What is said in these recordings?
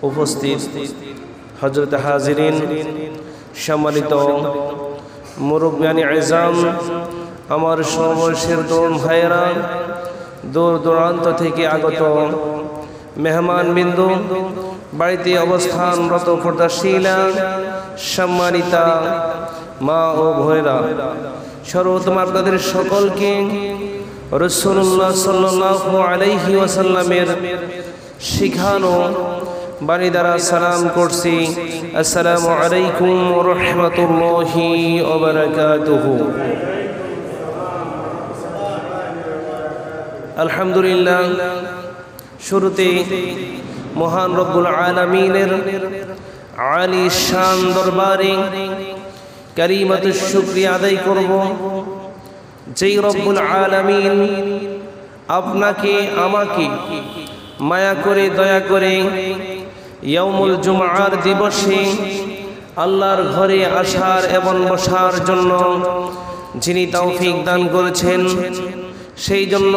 উপস্থিত হযরত হাজিরিন, সম্মানিত মুরব্বিয়ানে আযম, আমার সর্বশের তরুণ ভাইয়েরা, দূর দূরান্ত থেকে আগত মেহমান বিন্দু, বাড়িতে অবস্থানরত পর্দাশীলা, সম্মানিতা মা ও ভোয়েরা, সর্বপ্রথম আপনাদের সকলকে রাসূলুল্লাহ সাল্লাল্লাহু আলাইহি ওয়াসাল্লামের শিখানো বাণী দ্বারা সালাম করছি। আসসালামু আলাইকুম ওয়া রাহমাতুল্লাহি ওয়া বারাকাতুহু। আলহামদুলিল্লাহ, শুরুতে মহান রব্বুল আলামিনের আলী শান দরবারে কালিমাতুশ শুকরিয়া আদায় করব, যেই রব্বুল আলামিন আপনাকে আমাকে মায়া করে দয়া করে ইয়াউমুল জুমআর দিবসে আল্লাহর ঘরে আসার এবং বসার জন্য যিনি তৌফিক দান করেছেন, সেই জন্য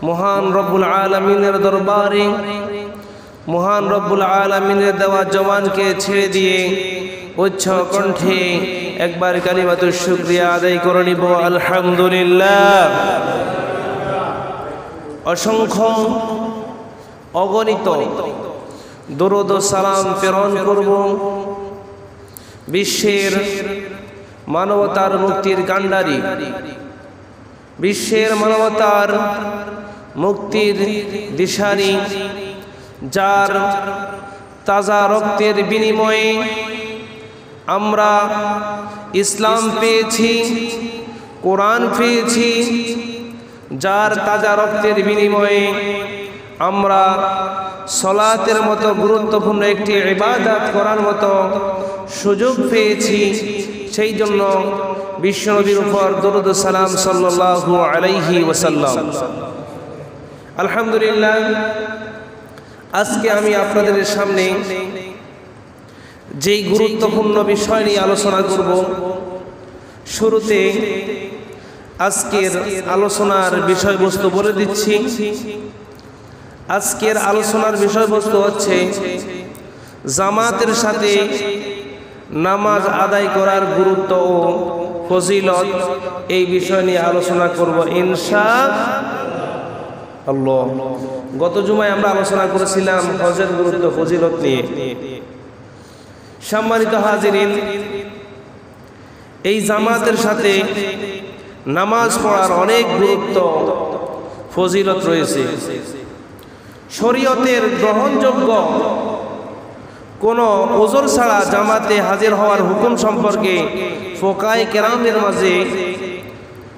মহান রব্বুল আলামিনের দরবারে মহান রব্বুল আলামিনের দেওয়া জবানকে ছেড়ে দিয়ে উচ্চ কণ্ঠে একবার কালিমাতুশ শুকরিয়া আদায় করে নিব। আলহামদুলিল্লাহ। অসংখ্য অগণিত দরুদ ও সালাম প্রেরণ করব বিশ্বের মানবতার মুক্তির কাণ্ডারি, বিশ্বের মানবতার মুক্তির দিশারি, যার তাজা রক্তের বিনিময়ে আমরা ইসলাম পেয়েছি, কোরআন পেয়েছি, যার তাজা রক্তের বিনিময়ে আমরা সলাতের মতো গুরুত্বপূর্ণ একটি ইবাদত করার মতো সুযোগ পেয়েছি। সেই জন্য বিশ্বনবীর উপর দরুদ ও সালাম সাল্লাল্লাহু আলাইহি ওয়াসাল্লাম। আলহামদুলিল্লাহ, আজকে আমি আপনাদের সামনে যেই গুরুত্বপূর্ণ বিষয় নিয়ে আলোচনা করব, শুরুতে আজকের আলোচনার বিষয়বস্তু বলে দিচ্ছি। আজকের আলোচনার বিষয়বস্তু হচ্ছে জামাতের সাথে নামাজ আদায় করার গুরুত্ব ও ফজিলত। এই বিষয় নিয়ে আলোচনা করব ইনশাআল্লাহ। গত জুমায় আমরা আলোচনা করেছিলাম হজের গুরুত্ব ফজিলত নিয়ে। সম্মানিত হাজিরিন, এই জামাতের সাথে নামাজ পড়ার অনেক গুরুত্ব ফজিলত রয়েছে। শরীয়তের গ্রহণযোগ্য কোনো ওজর ছাড়া জামাতে হাজির হওয়ার হুকুম সম্পর্কে ফুকায়ে কেরামের মাঝে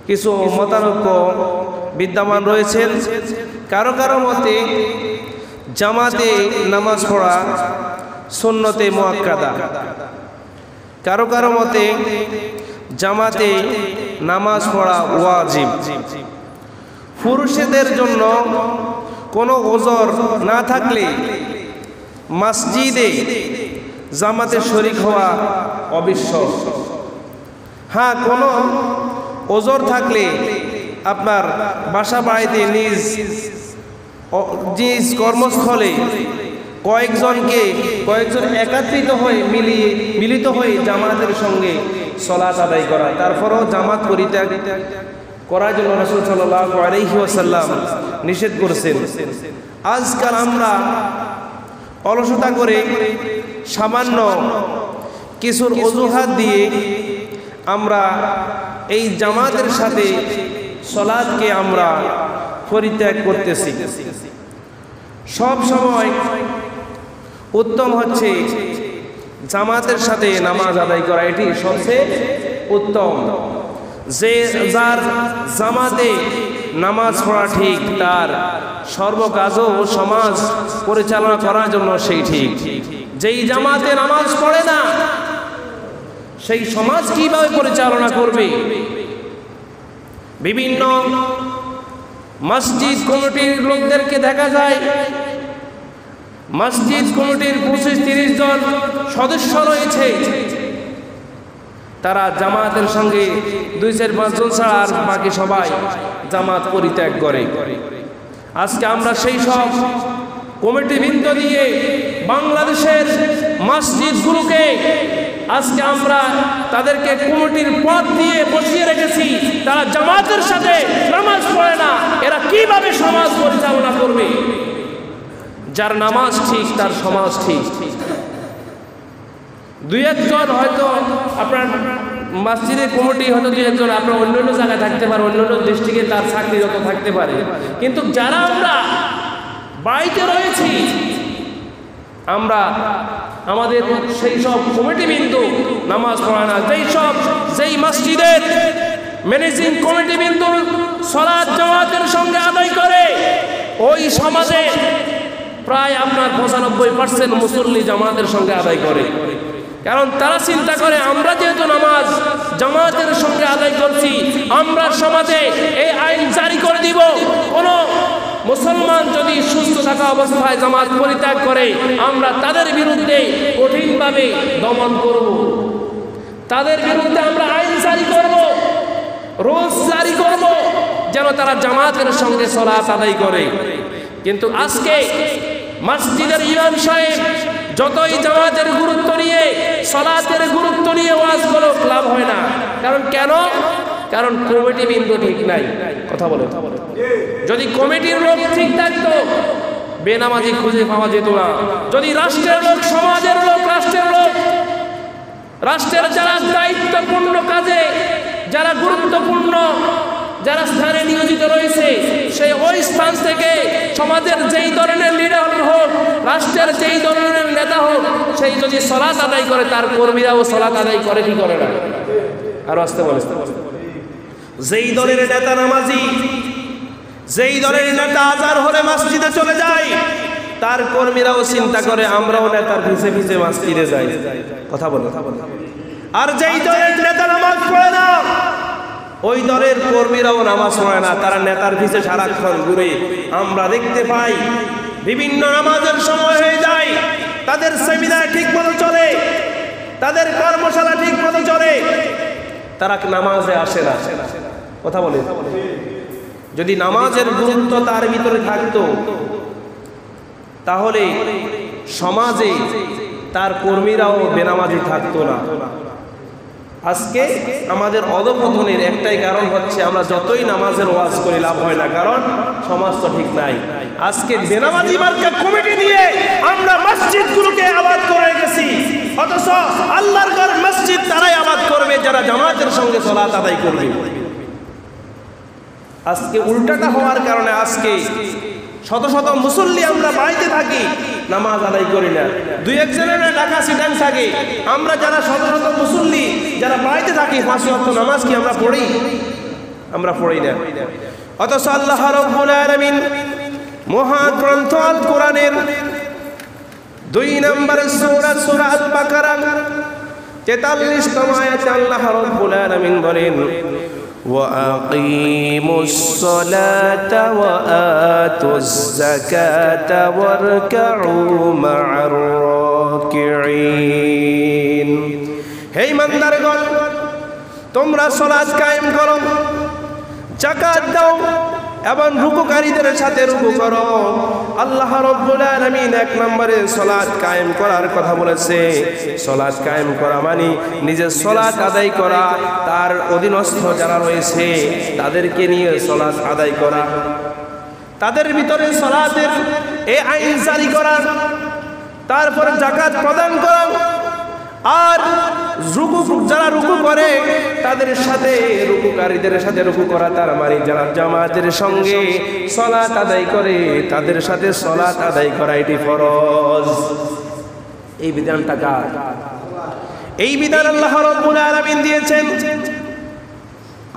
কিছু মতানৈক্য বিদ্যমান রয়েছেন। কারো কারো মতে জামাতে নামাজ পড়া সুন্নতে মুআক্কাদা, কারো কারো মতে জামাতে নামাজ পড়া ওয়াজিব। পুরুষদের জন্য কোনো ওজর না থাকলে মসজিদে জামাতে শরীক হওয়া আবশ্যক। হ্যাঁ, কোনো ওজর থাকলে আপনার বাসা বাড়িতে নিজ কর্মস্থলে কয়েকজন একত্রিত হয়ে মিলিত হয়ে জামাতের সঙ্গে সালাত আদায় করা, তারপরও জামাত পরিত্যাগ করার জন্য রাসূল সাল্লাল্লাহু আলাইহি ওয়াসাল্লাম নিষেধ করেছেন। আজকাল আমরা অলসতা করে সামান্য কিছুর অজুহাত দিয়ে আমরা এই জামাতের সাথে সালাতকে আমরা পরিত্যাগ করতেছি। সব সময় উত্তম হচ্ছে জামাতের সাথে নামাজ আদায় করা, এটি সবচেয়ে উত্তম। যে যার জামাতে নামাজ পড়া ঠিক, তার সর্বকাজও সমাজ পরিচালনা করার জন্য সেই ঠিক। যেই জামাতে নামাজ পড়ে না, সেই সমাজ কিভাবে পরিচালনা করবে? বিভিন্ন মসজিদ কমিটির লোকদেরকে দেখা যায়, মসজিদ কমিটির 25-30 জন সদস্য রয়েছে, তারা জামাতের সঙ্গে 2-4-5 জন ছাড়া আর বাকি সবাই জামাত পরিত্যাগ করে। আজকে আমরা সেই সব কমিটি বৃন্দ দিয়ে বাংলাদেশের মসজিদগুলোকে আজকে আমরা তাদেরকে কমিটির পদ দিয়ে বসিয়ে রেখেছি, তারা জামাতের সাথে নামাজ পড়ে না। এরা কিভাবে সমাজ পরিচালনা করবে? যার নামাজ ঠিক তার সমাজ ঠিক। দুই একজন হয়তো আপনার মসজিদের কমিটি হয়তো দুই একজন আপনার অন্য অন্য জায়গায় থাকতে পারে, অন্য অন্য ডিস্ট্রিক্টে তার চাকরিরত থাকতে পারে, কিন্তু যারা আমরা বাড়িতে রয়েছি, আমরা আমাদের সেই সব কমিটিবৃন্দ নামাজ পড়ায় না। যেই মসজিদের ম্যানেজিং কমিটিবৃন্দ সালাত জামাতের সঙ্গে আদায় করে, ওই সমাজে প্রায় আপনার 95% মুসল্লি জামাতের সঙ্গে আদায় করে। কারণ তারা চিন্তা করে আমরা যেহেতু নামাজ জামাতের সঙ্গে আদায় করছি, আমরা সমাজে এই আইন জারি করে দিব, কোনো মুসলমান যদি সুস্থ থাকা অবস্থায় জামাত পরিত্যাগ করে আমরা তাদের বিরুদ্ধে কঠিনভাবে দমন করব, তাদের বিরুদ্ধে আমরা আইন জারি করব, রুলস জারি করব, যেন তারা জামাতের সঙ্গে সালাত আদায় করে। কিন্তু আজকে মসজিদের ইমাম সাহেব যতই জামাতের গুরুত্ব নিয়ে সালাতের গুরুত্ব নিয়ে ওয়াজ করো, লাভ হয় না। কারণ কেন? কারণ কমিটি বিন্দু ঠিক নাই। কথা বলে, যদি কমিটির লোক ঠিক থাকতো বেনামাজি খুঁজে পাওয়া যেত না। যদি রাষ্ট্রের লোক, সমাজের লোক, রাষ্ট্রের লোক, রাষ্ট্রের যারা দায়িত্বপূর্ণ কাজে, যারা গুরুত্বপূর্ণ, যারা স্থানে নিয়োজিত রয়েছে, সেই ওই স্থান থেকে সমাজের যেই ধরনের লিডার হোক, রাষ্ট্রের যেই ধরনের নেতা হোক, সেই যদি সালাত আদায় করে তার কর্মীরাও সালাত আদায় করে কি করে না? আর আসতে বলে, যেই দলের নেতা নামাজি, যেই দলের নেতা আজার হলে মসজিদে চলে যায়, তার কর্মীরাও চিন্তা করে আমরাও নেতার পিছে পিছে মসজিদে যাই। কথা বলে। আর যেই দলের নেতা নামাজ পড়ে না, ওই দলের কর্মীরাও নামাজ পড়ে না, তারা নেতার পিছে সারাক্ষণ ঘুরে। আমরা দেখতে পাই বিভিন্ন নামাজের সময় হয়ে যায়, তাদের সেমিনার ঠিক মতো চলে, তাদের কর্মশালা ঠিক মতো চলে, তারা নামাজে আসে না। কথা বলে, যদি নামাজের গুরুত্ব তার ভিতরে থাকতো তাহলে সমাজে তার কর্মীরাও বেনামাজি থাকতো না। আজকে আমাদের অধঃপতনের একটাই কারণ হচ্ছে আমরা যতই নামাজের ওয়াজ করি লাভ হয় না, কারণ সমাজ তো ঠিক নাই। আজকে বেনামাজি মার্কা কমিটি দিয়ে আমরা মসজিদগুলোকে আবাদ করে গেছি, অথচ আল্লাহর ঘর মসজিদ তারাই আবাদ করবে যারা জামাতের সঙ্গে সালাত আদায় করবে। আজকে উল্টাটা হওয়ার কারণে আজকে শত শত মুসল্লি আমরা বাড়িতে থাকি, নামাজ আদায় করি না। দুই একজনের ঢাকা সিটাং থাকে, আমরা যারা শত শত মুসল্লি যারা বাড়িতে থাকি 5 ওয়াক্ত নামাজ কি আমরা পড়ি? আমরা পড়ি না। অথচ আল্লাহ রাব্বুল আলামিন মহাগ্রন্থ আল কোরআনের 2 নম্বরের সূরা আল বাকারা 43তম আয়াতে আল্লাহ রাব্বুল আলামিন বলেন, وَأَقِيمُوا الصَّلَاةَ وَآتُوا الزَّكَاةَ وَارْكَعُوا مَعَ الرَّاكِعِينَ। হে ইমানদারগণ, তোমরা সালাত কায়েম করো, যাকাত দাও এবং রুকুকারীদের সাথে রুকু করো। আল্লাহ রাব্বুল আলামিন 1 নম্বরে সালাত কায়েম করার কথা বলেছে। সালাত কায়েম করা মানে নিজের সালাত আদায় করা, তার অধীনস্থ যারা রয়েছে তাদেরকে নিয়ে সালাত আদায় করা, তাদের ভিতরে সালাতের এই আইন জারি করা, তারপর যাকাত প্রদান করা, আর রুকু যারা রুকু করে তাদের সাথে রুকুকারীদের সাথে রুকু করা, তার মানে যারা জামাতের সঙ্গে সালাত আদায় করে তাদের সাথে সালাত আদায় করা, এটি ফরজ। এই বিধানটা কার? এই বিধান আল্লাহ রাব্বুল আলামিন দিয়েছেন।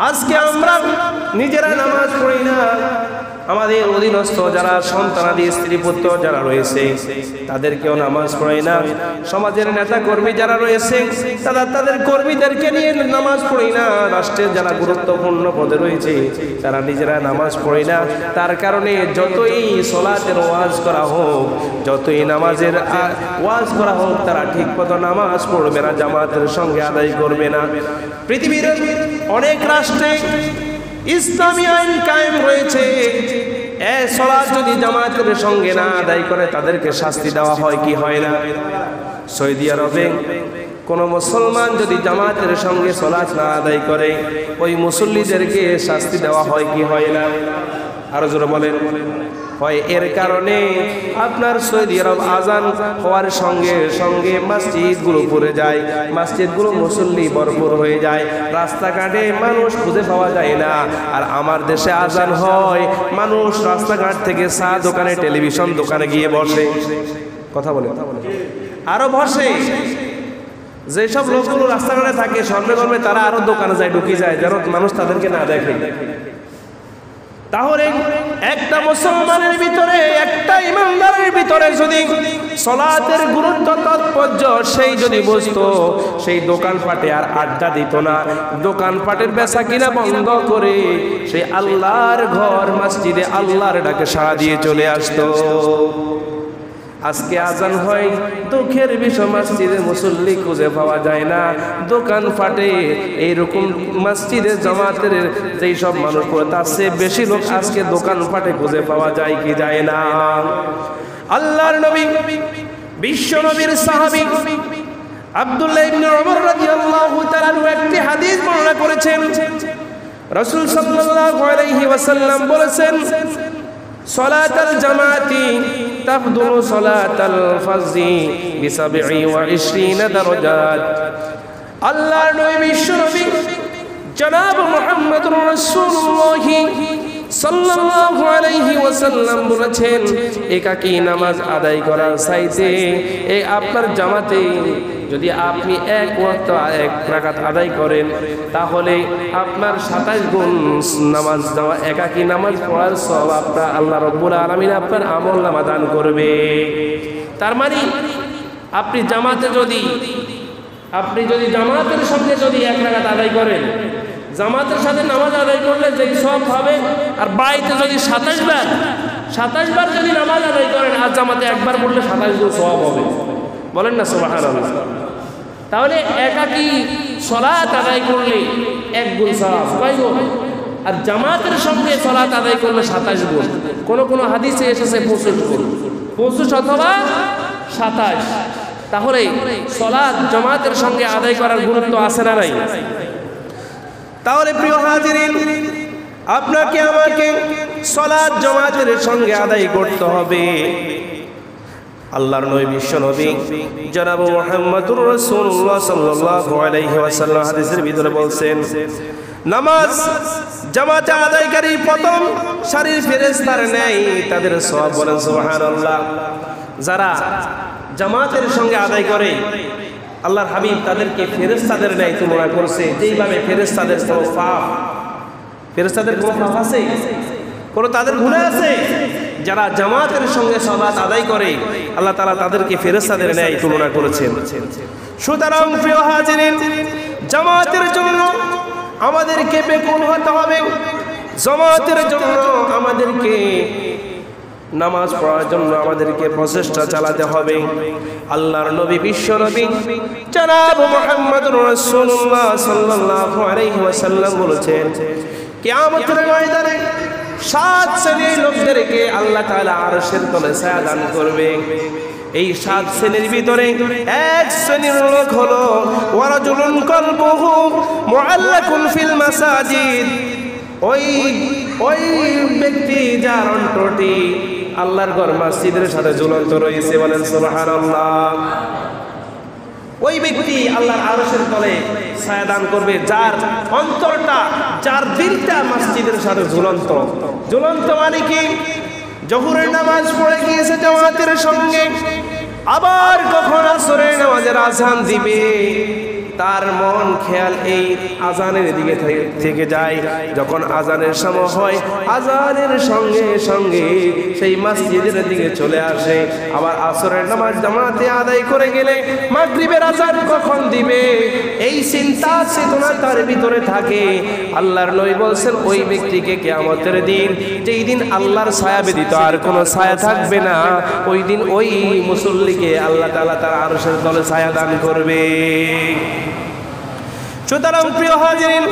আজকে আমরা নিজেরা নামাজ পড়ি না, আমাদের অধীনস্থ যারা সন্তানাদি স্ত্রী পুত্র যারা রয়েছে তাদেরকেও নামাজ পড়াই না। সমাজের নেতা কর্মী যারা রয়েছে তাদের কর্মীদেরকে নিয়ে নামাজ পড়ি না। রাষ্ট্রের যারা গুরুত্বপূর্ণ পদে রয়েছে তারা নিজেরা নামাজ পড়ি না। তার কারণে যতই সালাতের ওয়াজ করা হোক, যতই নামাজের ওয়াজ করা হোক, তারা ঠিক মতো নামাজ পড়বে না, জামাতের সঙ্গে আদায় করবে না। পৃথিবীর অনেক রাষ্ট্রে ইসলামী আইন কায়েম রয়েছে, এই সালাত যদি জামাতের সঙ্গে না আদায় করে তাদেরকে শাস্তি দেওয়া হয় কি হয় না? সৌদি আরবে কোন মুসলমান যদি জামাতের সঙ্গে সালাত না আদায় করে ওই মুসল্লিদেরকে শাস্তি দেওয়া হয় কি হয় না? আরো জোরে বলেন। হয়। এর কারণে আপনার সৌদি আরব আজান হওয়ার সঙ্গে সঙ্গে মসজিদগুলো ভরে যায়, মসজিদগুলো মুসল্লি ভরপুর হয়ে যায়, রাস্তাঘাটে মানুষ খুঁজে পাওয়া যায় না। আর আমার দেশে আজান হয়, মানুষ রাস্তাঘাট থেকে চা দোকানে, টেলিভিশন দোকানে গিয়ে বসে। কথা বলে আরো বসে। যেসব লোকগুলো রাস্তাঘাটে থাকে সর্বকর্মে তারা আরো দোকানে যায়, ঢুকে যায় যেন মানুষ তাদেরকে না দেখে। তাহলে একটা মুসলমানের ভিতরে, একটা ইমানদারের ভিতরে যদি সালাতের গুরুত্ব তাৎপর্য সেই যদি বুঝতো, সেই দোকানপাটে আর আড্ডা দিত না, দোকানপাটের বেচা কিনা বন্ধ করে সেই আল্লাহর ঘর মসজিদে আল্লাহর ডাকে সাড়া দিয়ে চলে আসতো। আজকে আজান হয়, দুঃখের বিষয় মসজিদে মুসল্লি খুঁজে পাওয়া যায় না, দোকান ফাটে। এইরকম মসজিদে জামাতের যেই সব মানুষ পড়ে আছে বেশি লোক আজকে দোকান ফাটে খুঁজে পাওয়া যায় কি যায় না? আল্লাহর নবী, বিশ্ব নবীর সাহাবী আব্দুল্লাহ ইবনে ওমর রাদিয়াল্লাহু তাআলা একটি হাদিস বর্ণনা করেছেন। রাসূল সাল্লাল্লাহু আলাইহি ওয়াসাল্লাম বলেছেন, সালাতুল জামাতি তাফদুলু সালাতাল ফাজরি বি27 দারাজাত। আল্লাহর নবী বিশ্ব নবী জনাব মুহাম্মদুর রাসূলুল্লাহ সাল্লাল্লাহু আলাইহি ওয়াসাল্লাম বলেছেন, একাকী নামাজ আদায় করার চাইতে এই আপনার জামাতে যদি আপনি এক ওয়াক্ত এক রাকাত আদায় করেন তাহলে আপনার 27 গুণ নামাজ দেওয়া, একাকী নামাজ পড়ার সওয়াব আপনার আল্লাহ রাব্বুল আলামিন আপনার আমলনামা দান করবে। তার মানে আপনি যদি জামাতের সঙ্গে যদি এক রাকাত আদায় করেন, জামাতের সাথে নামাজ আদায় করলে যেই সওয়াব হবে, আর বাড়িতে যদি 27 বার যদি নামাজ আদায় করেন আর জামাতে একবার পড়লে 27 গুণ সওয়াব হবে। বলেন না সুবহানাল্লাহ। তাহলে একাকী সালাত আদায় করলে 1 গুণ সওয়াব, কয় গুণ? আর জামাতের সঙ্গে সালাত আদায় করলে 27 গুণ। কোন হাদিসে এসেছে 25 গুণ, 25 অথবা 27। তাহলে সালাত জামাতের সঙ্গে আদায় করার গুরুত্ব আছে না নাই? তাহলে প্রিয় হাজিরিন, আপনাকে আমাকে সালাত জামাতের সঙ্গে আদায় করতে হবে। আল্লাহর নবী বিশ্ব নবী জনাব মুহাম্মদুর রাসূলুল্লাহ সাল্লাল্লাহু আলাইহি ওয়াসাল্লাম হাদিসের ভিতরে বলছেন, নামাজ জামাতে আদায়কারী প্রথম সারির ফেরেশতার ন্যায় তাদের সওয়াব। বলেন সুবহানাল্লাহ। যারা জামাতের সঙ্গে আদায় করে আল্লাহর হাবিব তাদেরকে ফেরেশতাদের ন্যায় তুলনা করছে। যেইভাবে ফেরেশতাদের কোনো পাপ, ফেরেশতাদের কোনো পাপ আছে, কোনো তাদের গুনাহ আছে, যারা জামাতের সঙ্গে সালাত আদায় করে আল্লাহ তাআলা তাদেরকে ফেরেশতাদের ন্যায় তুলনা করেছেন। সুতরাং প্রিয় হাজিরিন, জামাতের জন্য আমাদেরকে বেকুল হতে হবে, জামাতের জন্য আমাদেরকে নামাজ পড়ার জন্য আমাদেরকে প্রচেষ্টা চালাতে হবে। আল্লাহর নবী বিশ্ব নবী জনাব মুহাম্মদুর রাসূলুল্লাহ সাল্লাল্লাহু আলাইহি ওয়াসাল্লাম বলেছেন, কিয়ামতের ময়দানে 7 শ্রেণীর লোকদেরকে আল্লাহ তাআলা আরশের তলে ছায়া দান করবে। এই 7 শ্রেণীর ভিতরে এক শ্রেণীর লোক হলো ওয়ারাজুলুন কলবুহু মুআল্লাকুন ফিল মাসাজিদ। ওই ব্যক্তি যার অন্তরটি আল্লাহর ঘর মসজিদের সাথে ঝুলন্ত রয়েছে। বলেন সুবহানাল্লাহ। ওই ব্যক্তি আল্লাহর আরশের তলে ছায়া দান করবে যার অন্তরটা, যার দিলটা মসজিদের সাথে ঝুলন্ত। ঝুলন্ত মানে কি? জোহরের নামাজ পড়ে গিয়েছে জামাতের সঙ্গে, আবার কখন আসরের নামাজের আযান দিবে, তার মন খেয়াল এই আজানের দিকে থেকে যায়। যখন আজানের সময় হয় আজানের সঙ্গে সঙ্গে সেই মসজিদের দিকে চলে আসে। আবার আসরের নামাজ জামাতে আদায় করে গেলে মাগরিবের আজান কখন দিবে এই চিন্তা চেতনা তার ভিতরে থাকে। আল্লাহর নবী বলছেন, ওই ব্যক্তিকে কিয়ামতের দিন, যেই দিন আল্লাহর ছায়া ব্যতীত আর কোনো ছায়া থাকবে না, ওই দিন ওই মুসল্লিকে আল্লাহ তাআলা তার আরশের তলে ছায়া দান করবে। সুতরাং প্রিয় হাজিরিন,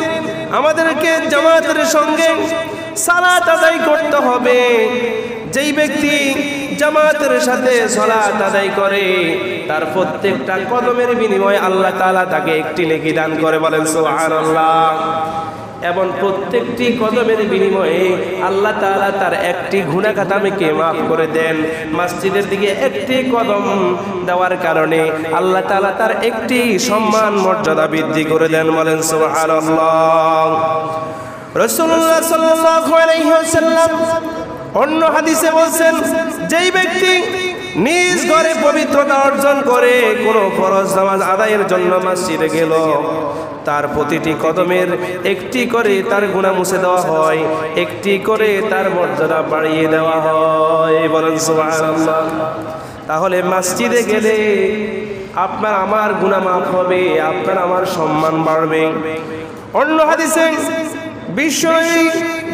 আমাদেরকে জামাতের সঙ্গে সালাত আদায় করতে হবে। যেই ব্যক্তি জামাতের সাথে সালাত আদায় করে তার প্রত্যেকটা কদমের বিনিময়ে আল্লাহ তাআলা তাকে একটি নেকি দান করে, বলেন সুবহানাল্লাহ। এবং প্রত্যেকটি কদমের বিনিময়ে আল্লাহ তাআলা তার একটি গুনাহ খাতাকে মাফ করে দেন। মসজিদের দিকে একটি কদম দেওয়ার কারণে আল্লাহ তাআলা তার একটি সম্মান মর্যাদা বৃদ্ধি করে দেন, বলেন সুবহানাল্লাহ। রাসূলুল্লাহ সাল্লাল্লাহু আলাইহি ওয়াসাল্লাম অন্য হাদিসে বলেন, যেই ব্যক্তি নিজ ঘরে পবিত্রতা অর্জন করে কোনো ফরজ নামাজ আদায়ের জন্য মসজিদে গেল, তার প্রতিটি কদমের একটি করে তার গুনাহ মুছে দেওয়া হয়, একটি করে তার মর্যাদা বাড়িয়ে দেওয়া হয়, বলেন সুবহানাল্লাহ। তাহলে মসজিদে গেলে আপনার আমার গুনাহ মাফ হবে, আপনার আমার সম্মান বাড়বে। অন্য হাদিসে বিশ্বনবী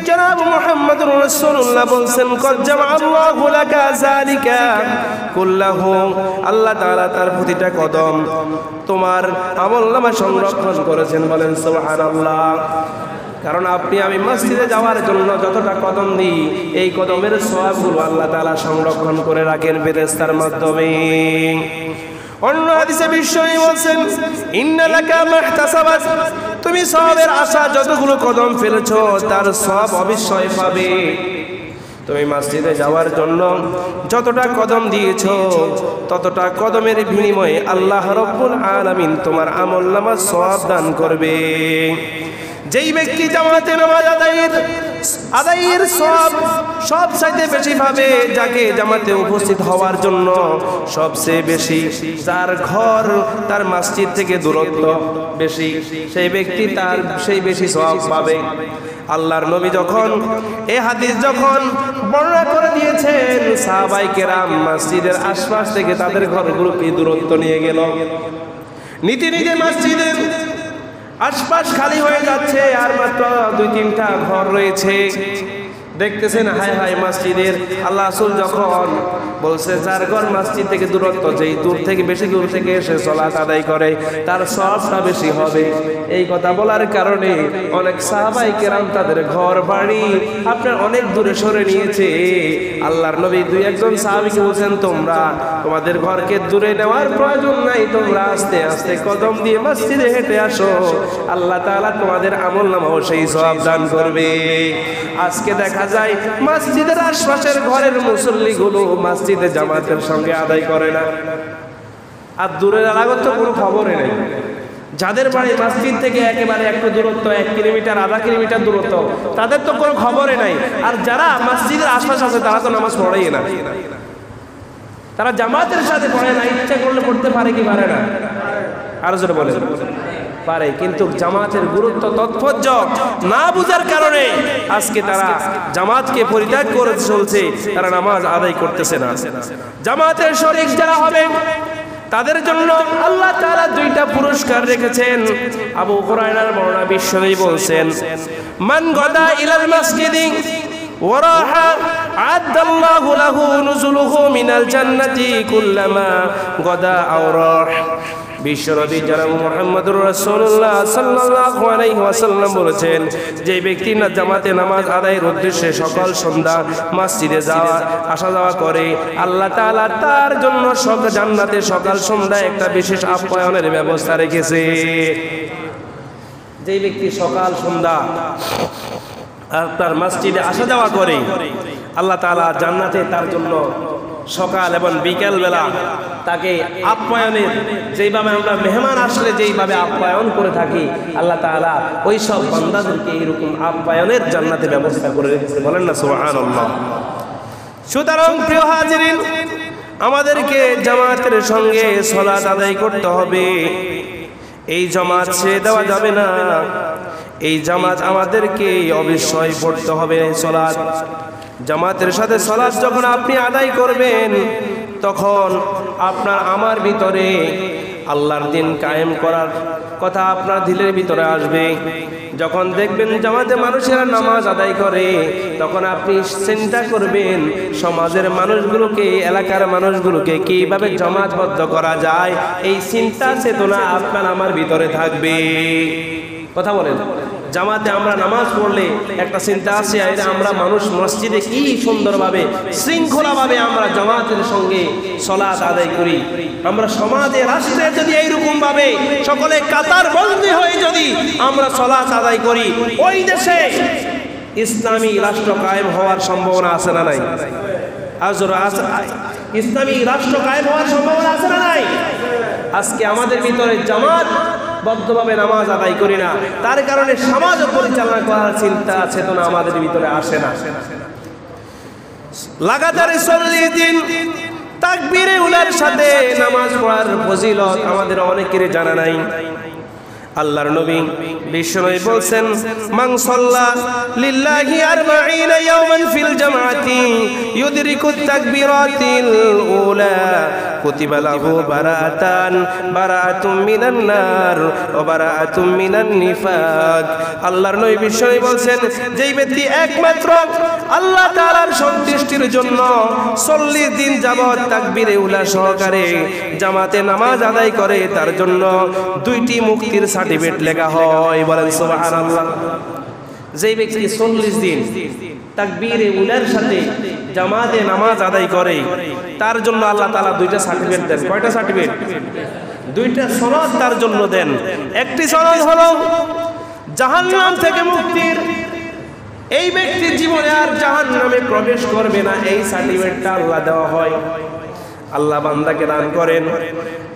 জনাব মুহাম্মদুর রাসূলুল্লাহ বলেন, কদ জামাআল্লাহু লাকা যালিকা কুল্লাহু, আল্লাহ তাআলা তার প্রতিটা কদম তোমার আমলনামা সংরক্ষণ করেছেন, বলেন সুবহানাল্লাহ। কারণ আপনি আমি মসজিদে যাওয়ার জন্য যতটা কদম দিই, এই কদমের সওয়াবগুলো আল্লাহ তাআলা সংরক্ষণ করে রাখেন ফেরেশতার মাধ্যমে। অন্য হাদিসে বিশ্বনবী বলেন, ইন্না লাকা মাহতাসাবাত, তুমি সওয়াবের আশা যতগুলো কদম ফেলেছো তার সওয়াব অবশ্যই পাবে। তুমি মসজিদে যাওয়ার জন্য যতটা কদম দিয়েছো ততটা কদমের বিনিময়ে আল্লাহ রাব্বুল আলামিন তোমার আমলনামা সওয়াব দান করবে। যেই ব্যক্তি জামাতে নামাজ আদায়ের সওয়াব সবচাইতে বেশি পাবে, যাকে জামাতে উপস্থিত হওয়ার জন্য সবচেয়ে বেশি, যার ঘর তার মসজিদ থেকে দূরত্ব বেশি, সেই ব্যক্তি তার সেই বেশি সওয়াব পাবে। আল্লাহর নবী যখন এই হাদিস যখন বর্ণনা করে দিয়েছেন, সাহাবায়ে কেরাম মসজিদের আশপাশ থেকে তাদের ঘরগুলোকে দূরত্ব নিয়ে গেল। নীতি নিজে মসজিদের আশপাশ খালি হয়ে যাচ্ছে, আর মাত্র 2-3টা ঘর রয়েছে। দেখতেছেন হায় হায় মসজিদের আল্লাহ রাসূল যখন বলছে যার ঘর মসজিদ থেকে দূরত্ব, যেই দূর থেকে বেশি দূর থেকে এসে সালাত আদায় করে তার সওয়াবটা বেশি হবে, এই কথা বলার কারণে অনেক সাহাবায়ে কেরাম তাদের ঘর বাড়ি আপনার অনেক দূরে সরে নিয়েছে। আল্লাহর নবী 2-1 সাহাবীকে বলছেন, তোমরা তোমাদের ঘরকে দূরে নেওয়ার প্রয়োজন নাই, তোমরা আস্তে আস্তে কদম দিয়ে মসজিদে হেঁটে আসো, আল্লাহ তাআলা তোমাদের আমলনামাও সেই সওয়াব দান করবে। আজকে দেখা যায় মসজিদের আশপাশের ঘরের মুসল্লিগুলো মসজিদে জামাতের সঙ্গে আদায় করে না, আর দূরের আগত তো কোনো খবরই নেই। যাদের বাড়ি মসজিদ থেকে একেবারে একটু দূরত্ব, 1 কিলোমিটার 1/2 কিলোমিটার দূরত্ব, তাদের তো কোনো খবরই নাই। আর যারা মসজিদের আশপাশ আছে তারা তো নামাজ পড়েই না, তারা জামাতের সাথে পড়ে না। ইচ্ছা করলে পড়তে পারে কি পারে না? আরো জোরে বলে পারে, কিন্তু জামাতের গুরুত্ব তাৎপর্য না বুঝার কারণে আজকে তারা জামাতকে পরিত্যাগ করে চলছে, তারা নামাজ আদায় করতেছে না। জামাতের শরীক যারা হবে তাদের জন্য আল্লাহ তাআলা 2টা পুরস্কার রেখেছেন। আবু হুরায়রার বর্ণনা বিশ্বনবী বলেন, মান গাদা ইলাল মাসজিদি ওয়ারাহা আদাল্লাহু লাহু নুজুলুহু মিনাল জান্নাতি কুল্লামা গাদা আওরাহ। বিশ্বনবী জনাব মুহাম্মদুর রাসূলুল্লাহ সাল্লাল্লাহু আলাইহি ওয়াসাল্লাম বলেছেন, যে ব্যক্তি না জামাতে নামাজ আদায়ের উদ্দেশ্যে সকাল সন্ধ্যা মসজিদে আসা যাওয়া করে, আল্লাহ তাআলা তার জন্য জান্নাতে সকাল সন্ধ্যায় একটা বিশেষ আপ্যায়নের ব্যবস্থা রেখেছে। যে ব্যক্তি সকাল সন্ধ্যা আপনার মসজিদে আসা যাওয়া করে, আল্লাহ তাআলা জান্নাতে তার জন্য সকাল এবং বিকেল বেলা তাকে আপ্যায়নের, যেইভাবে আমরা মেহমান আসলে যেইভাবে আপ্যায়ন করে থাকি, আল্লাহ তাআলা ওই সব বান্দাদেরকে এরকম আপ্যায়নের জান্নাতে ব্যবস্থা করে রেখেছে, বলেন না সুবহানাল্লাহ। সুতরাং প্রিয় হাজিরিন, আমাদেরকে জামাতের সঙ্গে সালাত আদায় করতে হবে। এই জামাত ছেড়ে দেওয়া যাবে না, এই জামাত আমাদেরকে অবশ্যই পড়তে হবে। সালাত জামাতের সাথে সালাত যখন আপনি আদায় করবেন, তখন আপনার আমার ভিতরে আল্লাহর দিন কায়েম করার কথা আপনার দিলের ভিতরে আসবে। যখন দেখবেন জামাতে মানুষেরা নামাজ আদায় করে, তখন আপনি চিন্তা করবেন সমাজের মানুষগুলোকে, এলাকার মানুষগুলোকে কিভাবে জামাতবদ্ধ করা যায়, এই চিন্তা চেতনা আপনার আমার ভিতরে থাকবে। কথা বলেন, জামাতে আমরা নামাজ পড়লে একটা চিন্তা আসে, আমরা মানুষ মসজিদে কি সুন্দরভাবে শৃঙ্খলাভাবে আমরা জামাতের সঙ্গে সালাত আদায় করি। আমরা সমাজে রাষ্ট্রে যদি এইরকম ভাবে সকলে কাতার বন্দী হয়ে যদি আমরা সালাত আদায় করি, ওই দেশে ইসলামী রাষ্ট্র কায়েম হওয়ার সম্ভাবনা আছে না নাই? ইসলামী রাষ্ট্র কায়েম হওয়ার সম্ভাবনা আছে না নাই? আজকে আমাদের ভিতরে জামাত বদ্ধভাবে নামাজ আদায় করি না, তার কারণে সমাজ পরিচালনা করার চিন্তা চেতনা আমাদের ভিতরে আসে না। লাগাতার 40 দিন তাকবীরে উলার সাথে নামাজ পড়ার ফজিলত আমাদের অনেকের জানা নাই। আল্লাহর নবী বিশ্বনবী বলেন, মান সাল্লা লিল্লাহি 40 ইয়াওমান ফিল জামাআতি ইউদরিকুত তাকবীরাতিল উলা কুতিবা লাহু বারাআতুম মিনান নার ওয়া বারাআতুম মিনান নিফাক। আল্লাহর নবী বিশ্বনবী বলেন, যেই ব্যক্তি একমাত্র আল্লাহ তাআলার সন্তুষ্টির জন্য 40 দিন যাবত তাকবীরে উলা সহকারে জামাতে নামাজ আদায় করে, তার জন্য 2টি মুক্তির সার্টিফিকেট লেখা হয়। বলেন সুবহানাল্লাহ। যেই ব্যক্তি 40 দিন তাকবীরে উলার সাথে জামাতে নামাজ আদায় করে, তার জন্য আল্লাহ তাআলা 2টা সার্টিফিকেট দেন। কয়টা সার্টিফিকেট? 2টা সনদ তার জন্য দেন। একটি সনদ হলো জাহান্নাম থেকে মুক্তির, এই ব্যক্তি জীবনে আর জাহান্নামে প্রবেশ করবে না, এই সার্টিফিকেটটা আল্লাহ দেওয়া হয়, আল্লাহ বান্দাকে দান করেন।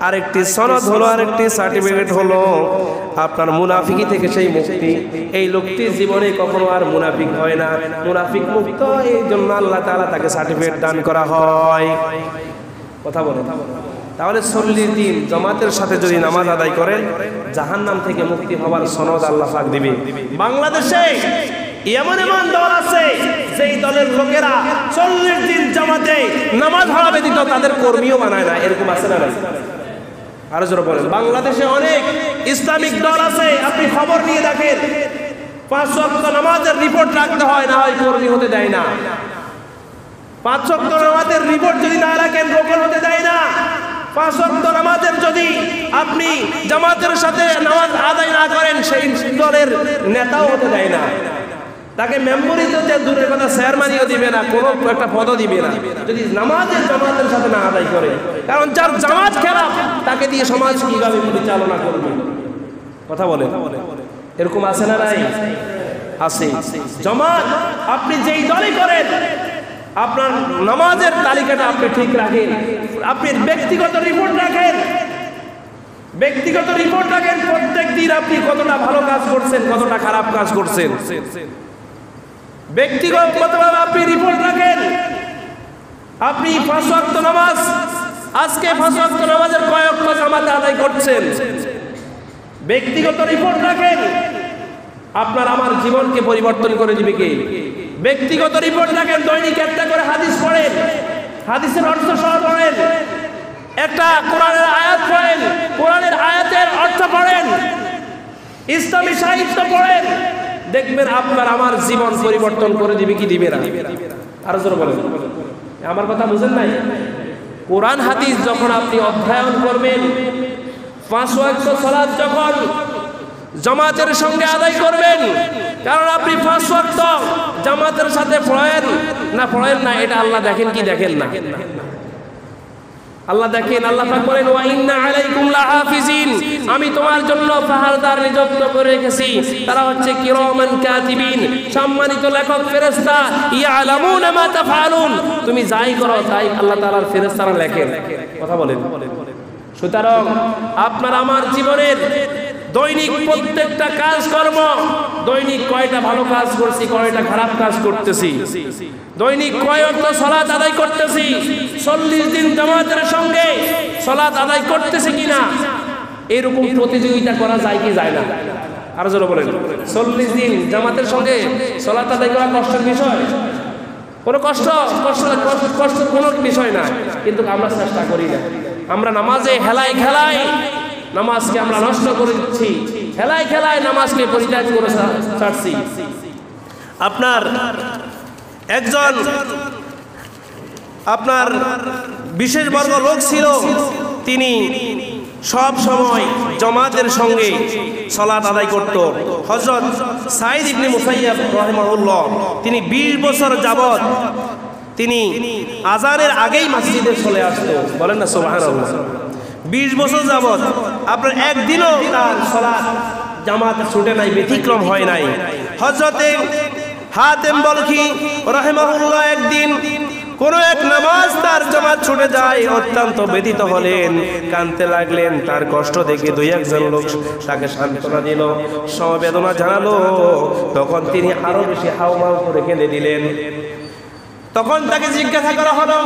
আরেকটি সনদ হলো, আরেকটি সার্টিফিকেট হলো আপনার মুনাফিকি থেকে সেই মুক্তি। এই লোকটি জীবনে কখনো আর মুনাফিক হয় না, মুনাফিক মুক্ত, এই জন্য আল্লাহ তাআলা তাকে সার্টিফিকেট দান করা হয়। কথা বলেন। তাহলে 40 দিন জামাতের সাথে যদি নামাজ আদায় করেন, জাহান্নাম থেকে মুক্তি হওয়ার সনদ আল্লাহ পাক দিবে। বাংলাদেশে এমন এমন দল আছে, যেই দলের লোকেরা 40 দিন জামাতে নামাজ পড়া ব্যতীত তাদের কর্মীও বানায় না। এরকম আছে না? আরো জোরে বলেন। বাংলাদেশে অনেক ইসলামিক দল আছে, আপনি খবর নিয়ে দেখেন, 5 ওয়াক্ত নামাজের রিপোর্ট রাখতে হয়, না হয় কর্মী হতে দেয় না। 5 ওয়াক্ত নামাজের রিপোর্ট যদি না রাখেন, রোকন হতে দেয় না। 5 ওয়াক্ত নামাজের যদি আপনি জামাতের সাথে নামাজ আদায় না করেন, সেই দলের নেতাও হতে দেয় না। তাকে মেম্বরি তো দূরের কথা, চেয়ারম্যানও দিবে না, কোনো একটা পদও দিবে না, যদি নামাজের জামাতের সাথে না আদায় করে। কারণ যার জামাত খেলাফ, তাকে দিয়ে সমাজ কিভাবে পরিচালনা করবে? কথা বলে। এরকম আছে না নাই? আছে। জামাত আপনি যেই দলই করেন, আপনার নামাজের তালিকাটা আপনি ঠিক রাখেন, আপনি ব্যক্তিগত রিপোর্ট রাখেন, ব্যক্তিগত রিপোর্ট রাখেন প্রত্যেক দিন আপনি কতটা ভালো কাজ করছেন, কতটা খারাপ কাজ করছেন, ব্যক্তিগতভাবে আপনি রিপোর্ট রাখেন। আপনি 5 ওয়াক্ত নামাজ, আজকে 5 ওয়াক্ত নামাজের কয়েক জামাতে আদায় করছেন, ব্যক্তিগত রিপোর্ট রাখেন। আপনার আমার জীবনকে পরিবর্তন করে দিবে কে? ব্যক্তিগত রিপোর্ট রাখেন। দৈনিক একটা করে হাদিস পড়েন, হাদিসের অর্থ সহ পড়েন, একটা কোরআনের আয়াত পড়েন, কোরআনের আয়াতের অর্থ পড়েন, ইসলামী সাহিত্য পড়েন, দেখবেন আপনার আমার জীবন পরিবর্তন করে দিবে কি দিবে না? আরো জোরে বলেন। আমার কথা বুঝেন নাই? কোরআন হাদিস যখন আপনি অধ্যয়ন করবেন, 5 ওয়াক্ত সালাত যখন জামাতের সঙ্গে আদায় করবেন, কারণ আপনি 5 ওয়াক্ত জামাতের সাথে পড়েন না, এটা আল্লাহ দেখেন কি দেখেন না? আল্লাহ দেখেন। আল্লাহ পাক বলেন, ওয়া ইন্না আলাইকুম লাহাফিজিন, আমি তোমার জন্য পাহারাদার নিযুক্ত করে রেখেছি, তারা হচ্ছে কিরামান কাতিবিন, সম্মানিত লেখক ফেরেশতা, ইয়ালামুনা মা তাফআলুন, তুমি যাই করো তাই আল্লাহ তাআলার ফেরেশতারা লেখেন। কথা বলেন। সুতরাং আপনার আমার জীবনের দৈনিক প্রত্যেকটা কাজকর্ম, দৈনিক কয়টা ভালো কাজ করছি, কয়টা খারাপ কাজ করতেছি, দৈনিক কয় ওয়াক্ত সালাত আদায় করতেছি, 40 দিন জামাতের সঙ্গে সালাত আদায় করতেছি কিনা, এরকম প্রতিযোগিতা করা যায় কি যায় না? আরো জোরে বলেন। 40 দিন জামাতের সঙ্গে সালাত আদায় করা কষ্টের বিষয়? কোনো কষ্ট কোনো বিষয় না, কিন্তু আমরা চেষ্টা করি না। আমরা নামাজে হেলায় খেলায় নামাজকে আমরা নষ্ট করে দিচ্ছি, খেলায় খেলায় নামাজকে পরিত্যাগ করে ছাড়ছি। আপনার একজন আপনার বিশেষ বর্গ লোক ছিল, তিনি সব সময় জামাতের সঙ্গে সালাত আদায় করত। হযরত সাঈদ ইবনে মুসাইয়াব রাহিমাহুল্লাহ তিনি 20 বছর যাবত তিনি আজানের আগেই মসজিদে চলে আসতো। বলেন না সুবহানাল্লাহ। 20 বছর যাবত আপনার একদিনও তার সালাত জামাত ছুটে নাই, ব্যতিক্রম হয় নাই। হযরতে হাতেম বলখি রাহিমাহুল্লাহ একদিন কোন এক নামাজ তার জামাত ছুটে যায়, অত্যন্ত ব্যথিত হলেন, কাঁদতে লাগলেন। তার কষ্ট দেখে দুই একজন লোক তাকে সান্ত্বনা দিল, সমবেদনা জানালো। তখন তিনি আরো বেশি হাউমাউ করে কেঁদে দিলেন। তখন তাকে জিজ্ঞাসা করা হলো,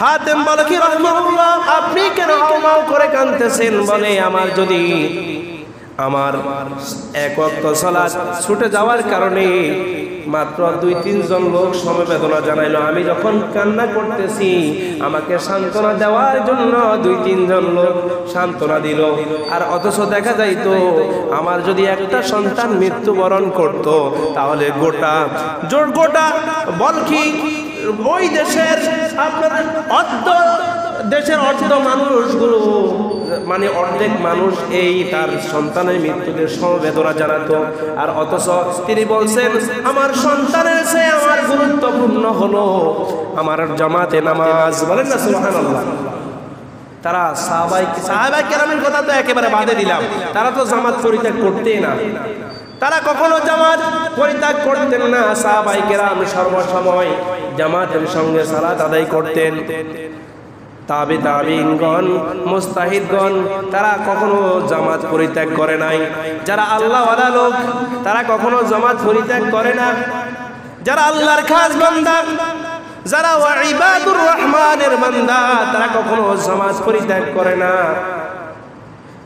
হাতেম বলখি রাহিমাহুল্লাহ আপনি কেন হাউমাউ করে কাঁদতেছেন? বলে আমার যদি আমার এক ওয়াক্ত সালাত ছুটে যাওয়ার কারণে মাত্র 2-3 জন লোক সমবেদনা জানাইলো, আমি যখন কান্না করতেছি আমাকে সান্ত্বনা দেওয়ার জন্য 2-3 জন লোক সান্ত্বনা দিল। আর অথচ দেখা যাইতো আমার যদি একটা সন্তান মৃত্যুবরণ করত তাহলে গোটা বলখি ওই দেশের আপনার দেশের অর্ধ মানুষগুলো মানে অর্ধেক মানুষ এই তার সন্তানের মৃত্যুতে সমবেদনা জানাতো। আর অথচ তিনি বলছেন আমার সন্তানের চেয়ে আমার গুরুত্বপূর্ণ হলো আমার জামাতে নামাজ। বলেন না সুবহানাল্লাহ। তারা সাহাবায়ে কেরামের কথা তো একেবারে বাদে দিলাম, তারা তো জামাত পরিত্যাগ করতেই না, তারা কখনো জামাত পরিত্যাগ করতেন না। সাহাবায়ে কেরাম সর্বসময় জামাতের সঙ্গে সালাত আদায় করতেন। তাবিঈনগণ মুস্তাহিদগণ তারা কখনো জামাত পরিত্যাগ করে নাই। যারা আল্লাহওয়ালা লোক তারা কখনো জামাত পরিত্যাগ করে না। যারা আল্লাহর খাস বান্দা, যারা ইবাদুর রহমানের বান্দা তারা কখনো জামাত পরিত্যাগ করে না।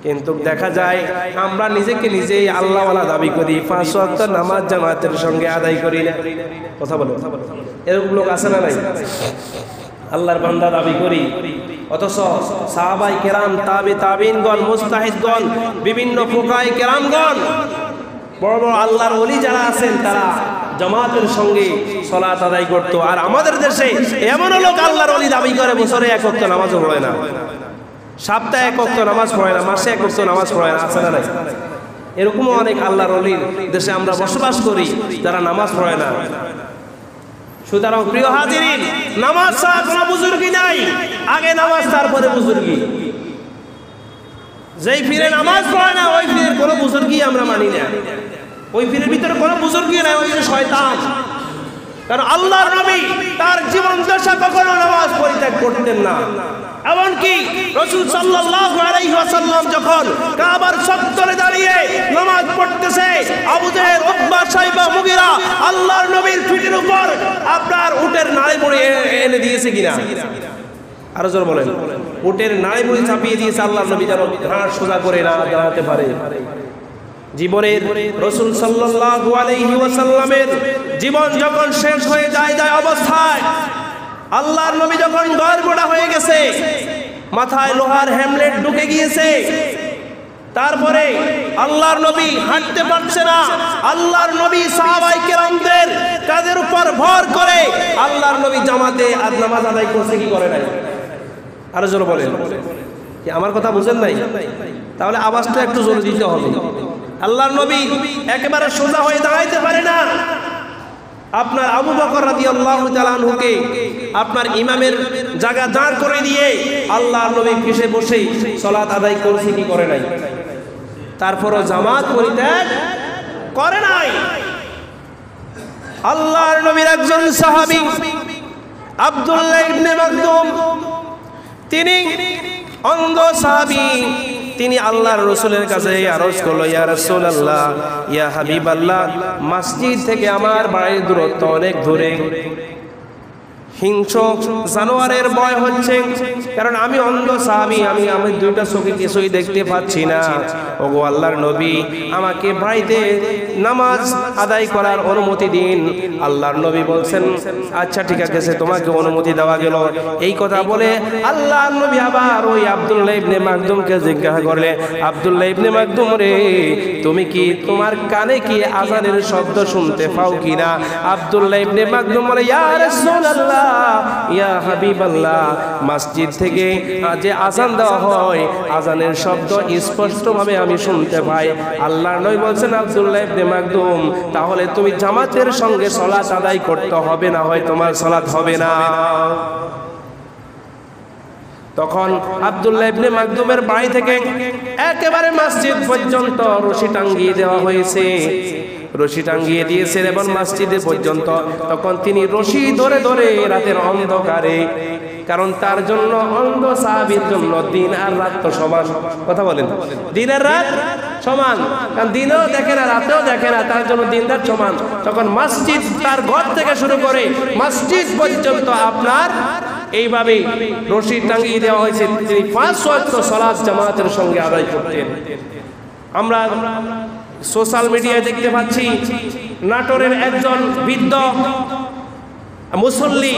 কিন্তু দেখা যায় আমরা নিজেকে নিজেই আল্লাহওয়ালা দাবি করি, 5 ওয়াক্ত নামাজ জামাতের সঙ্গে আদায় করি না। কথা বলো, এরকম লোক আছে না নাই? আল্লাহর বান্দা দাবি করি, অথচ সাহাবায়ে কেরাম তাবিঈনগণ মুস্তাহিদগণ বিভিন্ন ফুকাহায়ে কেরামগণ বড় বড় আল্লাহর ওলি যারা আছেন তারা জামাতের সঙ্গে সালাত আদায় করত। আর আমাদের দেশে এমন লোক আল্লাহর ওলি দাবি করে বছরে 1 ওয়াক্ত নামাজও পড়ে না, সপ্তাহে 1 ওয়াক্ত নামাজ পড়ে না, মাসে 1 ওয়াক্ত নামাজ পড়ে না। আছে না নাই? এরকমও অনেক আল্লাহর ওলির দেশে আমরা বসবাস করি যারা নামাজ পড়ে না। সুতরাং প্রিয় হাজিরিন, নামাজ ছাড়া কোনো বুজুর্গি নাই, আগে নামাজ তারপরে বুজুর্গি। যেই ফিরে নামাজ পড়ে না ওই ফিরের কোনো বুজুর্গি আমরা মানি না, ওই ফিরের ভিতরে কোনো বুজুর্গি নাই, ওই শয়তান। কারণ আল্লাহর নবী তার জীবন দশা কখনো নামাজ পরিত্যাগ করতেন না। এমনকি রাসূল সাল্লাল্লাহু আলাইহি ওয়াসাল্লাম যখন কাবার চত্বরে দাঁড়িয়ে নামাজ পড়তেছে, আবু জেহেল, উতবা, শাইবা, মুগীরা আল্লাহর নবীর পিঠের উপর আপনার উটের নাড়ি মুড়ি এনে দিয়েছে কিনা? আরো জোরে বলেন। উটের নাড়ি মুড়ি চাপিয়ে দিয়েছে আল্লাহর নবী যেন ঘাড় সোজা করে না দাঁড়াতে পারে। জীবনের রাসূল সাল্লাল্লাহু আলাইহি ওয়াসাল্লামের জীবন যখন শেষ হয়ে যায় অবস্থায়, আল্লাহর নবী যখন গড়গড়া হয়ে গেছে, মাথায় লোহার হেমলেট ঢুকে গিয়েছে, তারপরে আল্লাহর নবী হাঁটতে পারছে না, আল্লাহর নবী সাহাবায়ে কেরামদের কাঁধের উপর ভর করে আল্লাহর নবী জামাতে নামাজ আদায় করছে কি করে নাই? আরো জোরে বলেন। কি আমার কথা বুঝেন নাই? তাহলে আওয়াজটা একটু জোরে দিতে হবে। আল্লাহর নবী একেবারে সোজা হয়ে দাঁড়াইতে পারে না। আপনার আবু বকর রাদিয়াল্লাহু তাআলা আনহুকে আপনার ইমামের জায়গা দাঁড় করে দিয়ে আল্লাহর নবী পিছে বসে সালাত আদায় করছে কি করে নাই? তারপরও জামাত পরিত্যাগ করে নাই। আল্লাহর নবীর একজন সাহাবী আব্দুল্লাহ ইবনে মাকতুম, তিনি অন্ধ সাহাবী, তিনি আল্লাহর রাসূলের কাছে আরজ করলো, ইয়া রাসূলুল্লাহ, ইয়া হাবিবাল্লাহ, মসজিদ থেকে আমার বাড়ির দূরত্ব অনেক দূরে, হিংস্র জানোয়ারের ভয় হচ্ছে, কারণ আমি অন্ধ সাহাবী, আমি দুইটা চোখে কিছুই দেখতে পাচ্ছি না। ওগো আল্লাহর নবী, আমাকে বাড়িতে নামাজ আদায় করার অনুমতি দিন। আল্লাহর নবী বলছেন, আচ্ছা ঠিক আছে, তোমাকে অনুমতি দেওয়া গেল। এই কথা বলে আল্লাহর নবী আবার ওই আব্দুল্লাহ ইবনে মাকদুমকে জিজ্ঞাসা করলে, আব্দুল্লাহ ইবনে মাকদুম রে, তুমি কি তোমার কানে কি আযানের শব্দ শুনতে পাও কিনা? আব্দুল্লাহ ইবনে মাকদুম বলে, ইয়া রাসূলুল্লাহ, ইয়া হাবিবাল্লাহ, মসজিদ থেকে যে আজান দেওয়া হয় আজানের শব্দ স্পষ্টভাবে আমি শুনতে পাই। আল্লাহর নবী বলছেন আব্দুল্লাহ ইবনে মাকদুম, তাহলে তুমি জামাতের সঙ্গে সালাত আদায় করতে হবে, না হয় তোমার সালাত হবে না। তখন আব্দুল্লাহ ইবনে মাকদুমের বাড়ি থেকে একেবারে মসজিদ পর্যন্ত রশি টাঙ্গিয়ে দেওয়া হয়েছে, রশি টাঙ্গিয়ে দিয়েছেন এবং মসজিদে পর্যন্ত। তখন তিনি রশি ধরে ধরে রাতের অন্ধকারে, কারণ তার জন্য অন্ধ সাহাবীর জন্য দিন আর রাত তো সমান, কথা বলেন, দিন আর রাত সমান, কারণ দিনও দেখে না রাতেও দেখে না, তার জন্য দিন রাত সমান। তখন মসজিদ তার ঘর থেকে শুরু করে মসজিদ পর্যন্ত আপনার এইভাবে রশি টাঙ্গিয়ে দেওয়া হয়েছে। তিনি 5 ওয়াক্ত সালাত জামাতের সঙ্গে আদায় করতেন। আমরা সোশ্যাল মিডিয়ায় দেখতে পাচ্ছি নাটোরের একজন বৃদ্ধ মুসল্লি,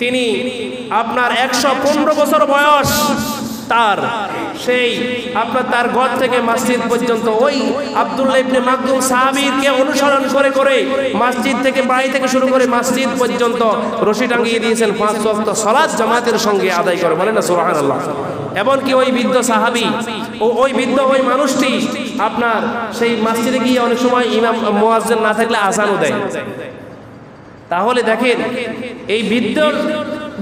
তিনি আপনার 115 বছর বয়স তার, সেই আপনার তার ঘর থেকে মসজিদ পর্যন্ত ওই আব্দুল্লাহ ইবনে মাকদুম সাহাবীকে অনুসরণ করে করে মসজিদ থেকে বাড়ি থেকে শুরু করে মসজিদ পর্যন্ত রশি টাঙ্গিয়ে দিয়েছেন 5 ওয়াক্ত সালাত জামাতের সঙ্গে আদায় করে, বলেন না সুবহানাল্লাহ। এমনকি ওই বৃদ্ধ সাহাবী ওই বৃদ্ধ ওই মানুষটি আপনার সেই মসজিদে গিয়ে অনেক সময় ইমাম মুয়াজ্জিন না থাকলে আযানও দেয়। তাহলে দেখেন এই বৃদ্ধ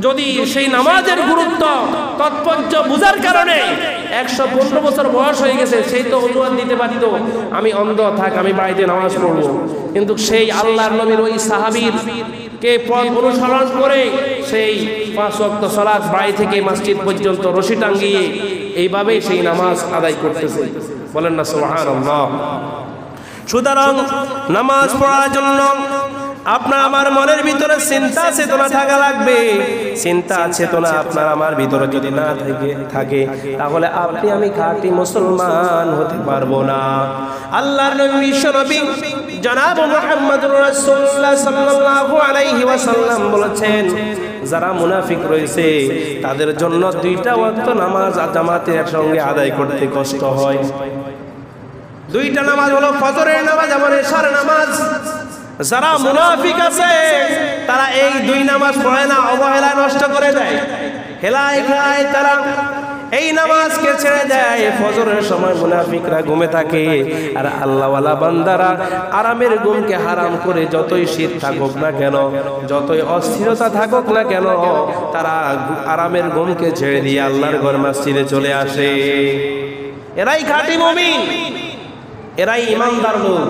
যদি সেই নামাজের গুরুত্ব তাৎপর্য বুঝার কারণে 115 বছর বয়স হয়ে গেছে, সেই তো অনুমান দিতে পারত আমি অন্ধ থাক, আমি বাড়িতে নামাজ পড়বো, কিন্তু সেই আল্লাহর নবীর ওই সাহাবীর কে পথ অনুসরণ করে সেই 5 ওয়াক্ত সালাত বাড়ি থেকে মসজিদ পর্যন্ত রশি টাঙ্গিয়ে এইভাবেই সেই নামাজ আদায় করতেছে, বলেন না সুবহানাল্লাহ। সুতরাং নামাজ পড়ার জন্য আপনার আমার মনের ভিতরে চিন্তা চেতনা থাকা লাগবে। চিন্তা চেতনা আপনার আমার ভিতরে যদি না থাকে তাহলে আপনি আমি খাঁটি মুসলমান হতে পারবো না। আল্লাহর নবী বিশ্বনবী জনাব মুহাম্মদুর রাসূলুল্লাহ সাল্লাল্লাহু আলাইহি ওয়াসাল্লাম বলেছেন, যারা মুনাফিক রয়েছে তাদের জন্য 2টা ওয়াক্ত নামাজ জামাতের একসঙ্গে আদায় করতে কষ্ট হয়। 2টা নামাজ হলো ফজরের নামাজ এবং এশার নামাজ। যারা মুনাফিক আছে তারা এই 2 নামাজ পড়ে না, অবহেলায় নষ্ট করে দেয়, হেলায় খেলায় তারা এই নামাজকে ছেড়ে দেয়। ফজরের সময় মুনাফিকরা ঘুমে থাকে, আর আল্লাহওয়ালা বান্দারা আরামের ঘুমকে হারাম করে যতই শীত থাকুক না কেন, যতই অস্থিরতা থাকুক না কেন, তারা আরামের ঘুমকে ছেড়ে দিয়ে আল্লাহর ঘর মসজিদে চলে আসে। এরাই খাঁটি মুমিন, এরাই ইমানদার লোক,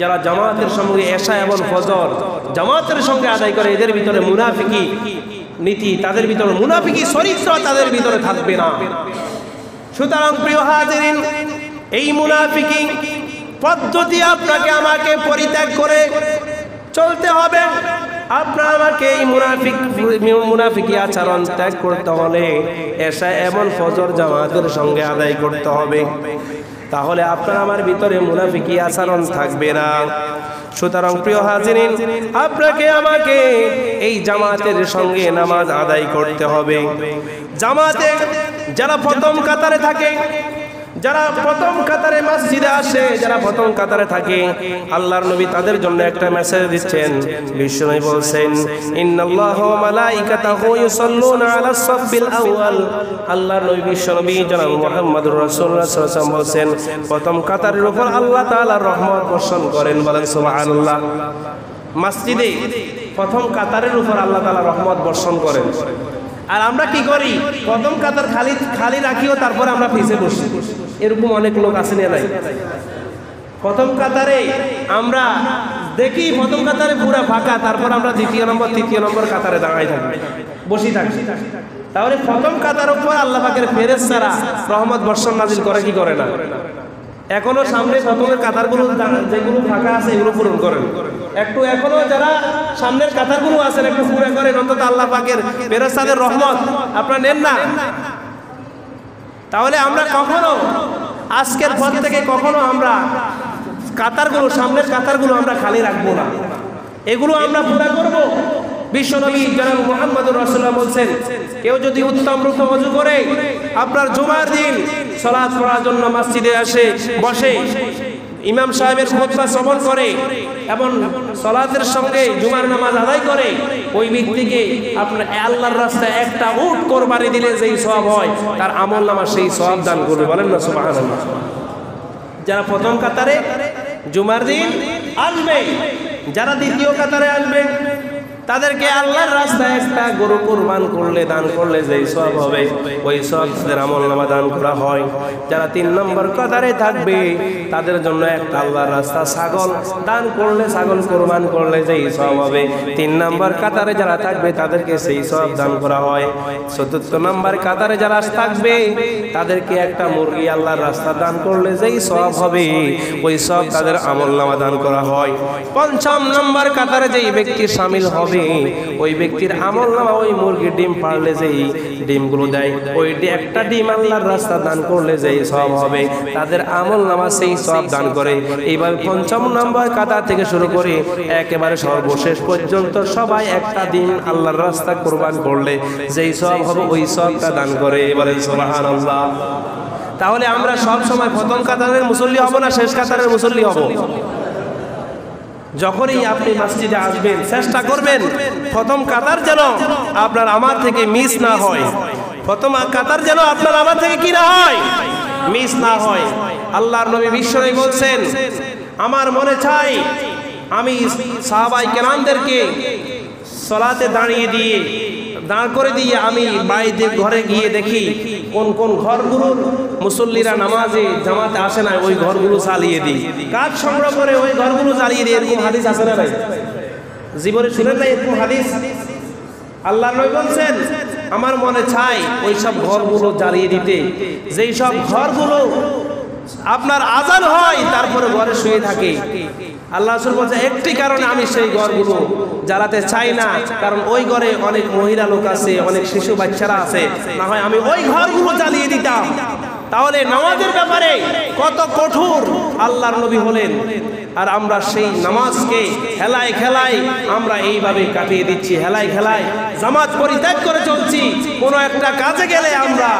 যারা জামাতের সঙ্গে এশা এবং ফজর জামাতের সঙ্গে আদায় করে। এদের ভিতরে মুনাফিকি নীতি, তাদের ভিতরে মুনাফিকি চরিত্র তাদের ভিতরে থাকবে না। সুতরাং প্রিয় হাজিরিন, এই মুনাফিকি পদ্ধতি আপনাকে আমাকে পরিত্যাগ করে চলতে হবে। আপনার আমাকে এই মুনাফিকি আচরণ ত্যাগ করতে হলে এশা এবং ফজর জামাতের সঙ্গে আদায় করতে হবে, তাহলে আপনার আমার ভিতরে মুনাফিকি আচরণ থাকবে না। সুতরাং প্রিয় হাজিরিন, আপনাকে আমাকে এই জামাতের সঙ্গে নামাজ আদায় করতে হবে। জামাতে যারা প্রথম কাতারে থাকে, যারা প্রথম কাতারে মসজিদে আসে, যারা প্রথম কাতারে থাকে, আল্লাহর নবী তাদের জন্য একটা মেসেজ দিচ্ছেন। বিশ্বনবী বলছেন, ইন্নাল্লাহা ওয়া মালাইকাতাহু ইউসাল্লুনা আলাস সাফিল আউয়াল। আল্লাহর নবী বিশ্বনবী জনাব মুহাম্মদুর রাসূলুল্লাহ সাল্লাল্লাহু আলাইহি ওয়াসাল্লাম বলছেন, প্রথম কাতারের উপর আল্লাহ তাআলা রহমত বর্ষণ করেন, বলেন সুবহানাল্লাহ। মসজিদে প্রথম কাতারের উপর আল্লাহ তাআলা রহমত বর্ষণ করেন। আর আমরা কি করি, প্রথম কাতার খালি রাখিও, তারপরে আমরা পিছে বসি। এরকম অনেক লোক আছে না নাই? প্রথম কাতারে আমরা দেখি প্রথম কাতারে পুরো ফাঁকা, তারপর আমরা দ্বিতীয় নম্বর তৃতীয় নম্বর কাতারে দাঁড়াই থাকি, বসি থাকি। তাহলে প্রথম কাতার উপর আল্লাহ পাকের ফেরেশতারা রহমত বর্ষণ নাজিল করে কি করে না? এখনো সামনে প্রথমের কাতারগুলো যেগুলো ফাঁকা আছে এগুলো পূরণ করেন, একটু এখনো যারা সামনের কাতারগুলো আছেন একটু পুরো করেন, অন্তত আল্লাহ পাকের ফেরেশতাদের রহমত আপনারা নেন না। তাহলে আমরা কখনো আজকের পর থেকে কখনো আমরা কাতারগুলো, সামনের কাতারগুলো আমরা খালি রাখবো না, এগুলো আমরা পুরো করব। বিশ্বনবী জনাব মুহাম্মদুর রাসূলুল্লাহ বলছেন, কেউ যদি উত্তম রূপে ওযু করে আপনার জুমার দিন সালাত পড়ার জন্য মসজিদে আসে, বসে ইমাম সাহেবের খুতবা শ্রবণ করে এবং সালাতের সঙ্গে জুমার নামাজ আদায় করে ওই ব্যক্তিকে আপনার আল্লাহর রাস্তায় একটা উট কোরবানি দিলে যেই সওয়াব হয় তার আমলনামা সেই সওয়াব দান করবে। বলেন না সুবহানাল্লাহ। যারা প্রথম কাতারে জুমার দিন আসবে, যারা দ্বিতীয় কাতারে আসবে, তাদেরকে আল্লাহর রাস্তায় একটা গরু কুরবান করলে দান করলে যেই সওয়াব হবে ওই সওয়াব তাদের আমলনামা দান করা হয়। যারা 3 নম্বর কাতারে থাকবে তাদের জন্য একটা আল্লাহর রাস্তা ছাগল দান করলে, ছাগল কুরবান করলে যেই সওয়াব হবে 3 নম্বর কাতারে যারা থাকবে তাদেরকে সেই সওয়াব দান করা হয়। 4র্থ নম্বর কাতারে যারা থাকবে তাদেরকে একটা মুরগি আল্লাহর রাস্তা দান করলে যেই সওয়াব হবে ওই সওয়াব তাদের আমলনামা দান করা হয়। 5ম নম্বর কাতারে যেই ব্যক্তি শামিল হবে ওই ব্যক্তির আমলনামা ওই মুরগির ডিম পারলে যেই ডিমগুলো দেয় ওই একটা ডিম আল্লাহর রাস্তা দান করলে যেই সওয়াব হবে তাদের আমলনামা সেই সওয়াব দান করে। এইভাবে 5ম নম্বর কাতার থেকে শুরু করে একেবারে সর্বশেষ পর্যন্ত সবাই একটা ডিম আল্লাহর রাস্তা কুরবান করলে যেই সওয়াব হবে ওই সওয়াবটা দান করে। বলেন সুবহানাল্লাহ। তাহলে আমরা সব সময় প্রথম কাতারের মুসল্লি হব না শেষ কাতারের মুসল্লি হব? যখনই আপনি মসজিদে আসবেন চেষ্টা করবেন প্রথম কাতার যেন আপনার আমার থেকে মিস না হয়, প্রথম কাতার যেন আপনার আমার থেকে কি না হয়, মিস না হয়। আল্লাহর নবী বিশ্বনবী বলছেন, আমার মনে চাই আমি সাহাবায়ে কেরামদেরকে সালাতে দাঁড় করে দিয়ে আমি বাইরে ঘরে গিয়ে দেখি কোন কোন ঘরগুলোর মুসল্লিরা নামাজে জামাতে আসে না ওই ঘরগুলো জ্বালিয়ে দিই, কাজ সংগ্রহ করে ওই ঘরগুলো জ্বালিয়ে দিই। এরকম হাদিস আছে না ভাই? জীবনে শুনেন না এরকম হাদিস? আল্লাহর নবী বলছেন আমার মনে চাই ওই সব ঘরগুলো জ্বালিয়ে দিতে যেই সব ঘরগুলো আপনার আজান হয় তারপরে ঘরে শুয়ে থাকে। আল্লাহ রাসূল বলছে একটি কারণে আমি সেই ঘরগুলো জ্বালাতে চাই না, কারণ ওই ঘরে অনেক মহিলা লোক আছে, অনেক শিশু বাচ্চারা আছে, না হয় আমি ওই ঘরগুলো জ্বালিয়ে দিতাম। তাহলে নামাজের ব্যাপারে কত কঠোর আল্লাহর নবী হলেন, আর আমরা সেই নামাজকে হেলায় খেলায় আমরা এইভাবে কাটিয়ে দিচ্ছি, হেলায় খেলায় জামাত পরিত্যাগ করে চলছি। কোনো একটা কাজে গেলে আমরা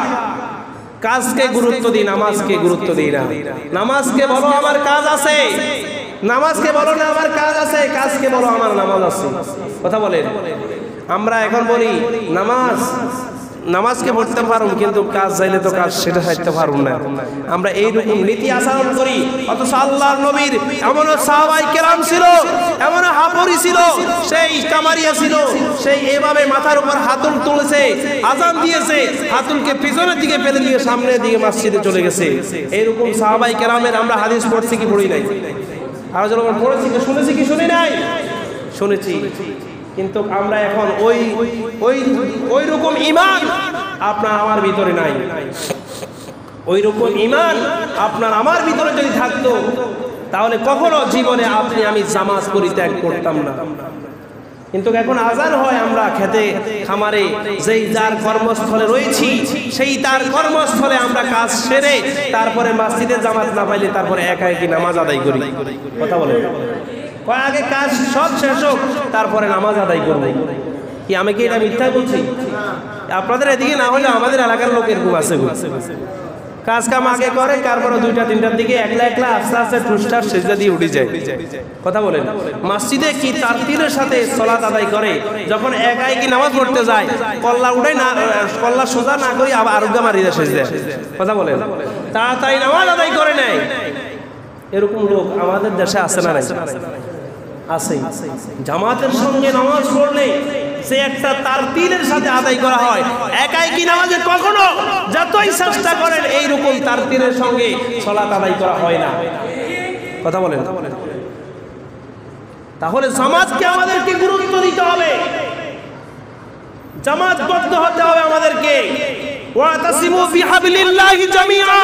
কাজকে গুরুত্ব দিই, নামাজকে গুরুত্ব দিই না। নামাজকে বলো আমার কাজ আছে, নামাজকে বলো না আমার কাজ আছে, কাজকে বলো আমার নামাজ আছে। কথা বলেন। আমরা এখন বলি নামাজকে পড়তে পারুন কিন্তু কাজ চাইলে তো কাজ সেটা চাইতে পারুন না। আমরা এইরকম নীতি আচরণ করি, অথচ আল্লাহর নবীর এমন সাহাবায়ে কেরাম ছিল, এমন হাফরি ছিল, সেই কামারিয়া ছিল, সেই এভাবে মাথার উপর হাতুল তুলেছে, আজান দিয়েছে, হাতুলকে পিছনের দিকে ফেলে দিয়ে সামনের দিকে মসজিদে চলে গেছে। এইরকম সাহাবায়ে কেরামের আমরা হাদিস পড়ছি কি পড়ি নাই? আর যখন পড়েছি কি শুনেছি কি শুনি নাই? শুনেছি। কিন্তু আমরা এখন ওই রকম ঈমান আপনার আমার ভিতরে নাই। ওই রকম ঈমান আপনার আমার ভিতরে যদি থাকতো তাহলে কখনো জীবনে আপনি আমি জামাত পরিত্যাগ করতাম না। কিন্তু এখন আজান হয়, আমরা খেতে খামারে যেই যার কর্মস্থলে রয়েছি সেই তার কর্মস্থলে আমরা কাজ সেরে তারপরে মসজিদে জামাত না পাইলে তারপরে একা একই নামাজ আদায় করি। কথা বলেন। আগে কাজ সব শেষ হোক তারপরে নামাজ আদায় করবো। কি আমি কি এটা মিথ্যা বলছি? আপনাদের এদিকে না হলে আমাদের এলাকার লোক এরকম আছে, কাজ কাম আগে করে, তারপরে 2টা-3টার দিকে একলা একলা আস্তে আস্তে ঠুসটার সেজদা দিয়ে উঠে যায়। কথা বলেন। মসজিদে কি তারতিলের সাথে সালাত আদায় করে, যখন একাই কি নামাজ পড়তে যায় কল্লা উঠাই না, কল্লা সোজা না করি আবার আরোগ্য মারি যায় সেজদা। কথা বলেন। তাড়াতাড়ি নামাজ আদায় করে নেয়। এরকম লোক আমাদের দেশে আছে না নাই? আছে। জামাতের সঙ্গে নামাজ পড়লে সে একটা তারতিলের সাথে আদায় করা হয়। একাই কি নামাজে কখনো যতই চেষ্টা করেন এইরকম তারতিলের সঙ্গে সালাত আদায় করা হয় না। কথা বলেন। তাহলে জামাতকে আমাদেরকে গুরুত্ব দিতে হবে, জামাতবদ্ধ হতে হবে আমাদেরকে। ওয়াতাসিমু বিহাবলিল্লাহি জামিআ,